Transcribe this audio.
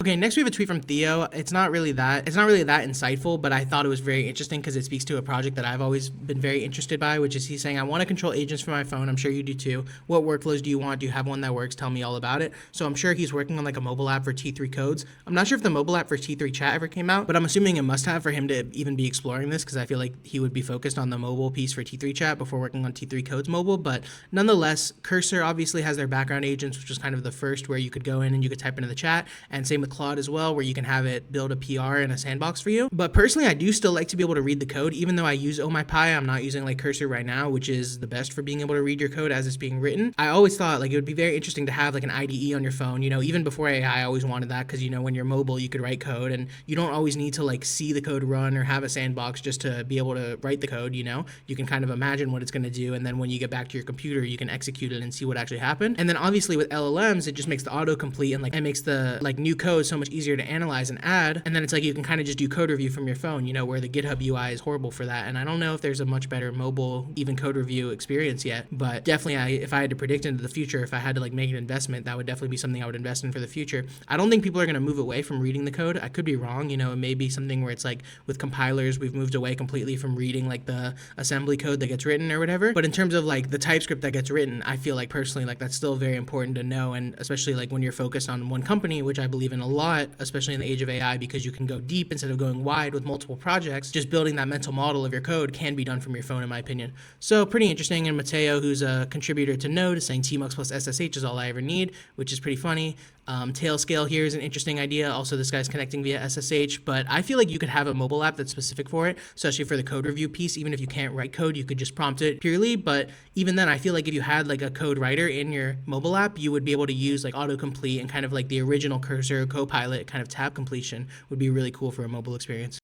Okay, next we have a tweet from Theo. It's not really that insightful, but I thought it was very interesting because it speaks to a project that I've always been very interested by, which is he's saying, I want to control agents from my phone. I'm sure you do too. What workflows do you want? Do you have one that works? Tell me all about it. So I'm sure he's working on like a mobile app for T3 codes. I'm not sure if the mobile app for T3 chat ever came out, but I'm assuming it must have for him to even be exploring this because I feel like he would be focused on the mobile piece for T3 chat before working on T3 codes mobile. But nonetheless, Cursor obviously has their background agents, which was kind of the first where you could go in and you could type into the chat, and same with Claude as well, where you can have it build a PR in a sandbox for you. But personally, I do still like to be able to read the code, even though I use Oh My Pi. I'm not using like Cursor right now, which is the best for being able to read your code as it's being written. I always thought like it would be very interesting to have like an IDE on your phone. Even before AI, I always wanted that because when you're mobile, you could write code, and you don't always need to like see the code run or have a sandbox just to be able to write the code. You can kind of imagine what it's going to do, and then when you get back to your computer, you can execute it and see what actually happened. And then obviously with LLMs, it just makes the autocomplete and like it makes the like new code so much easier to analyze and add. And then it's like you can kind of just do code review from your phone, where the GitHub UI is horrible for that. And I don't know if there's a much better mobile even code review experience yet, but definitely if I had to predict into the future, if I had to like make an investment, that would definitely be something I would invest in for the future. I don't think people are going to move away from reading the code. I could be wrong. It may be something where it's like with compilers, we've moved away completely from reading like the assembly code that gets written or whatever. But in terms of like the TypeScript that gets written, I feel like personally like that's still very important to know, and especially like when you're focused on one company, which I believe in a lot, especially in the age of AI, because you can go deep instead of going wide with multiple projects. Just building that mental model of your code can be done from your phone, in my opinion. So pretty interesting. And Mateo, who's a contributor to Node, is saying tmux plus SSH is all I ever need, which is pretty funny. Tail scale here is an interesting idea. Also, this guy's connecting via SSH, but I feel like you could have a mobile app that's specific for it, especially for the code review piece. Even if you can't write code, you could just prompt it purely. But even then, I feel like if you had like a code writer in your mobile app, you would be able to use like autocomplete and kind of like the original Cursor Copilot kind of tab completion would be really cool for a mobile experience.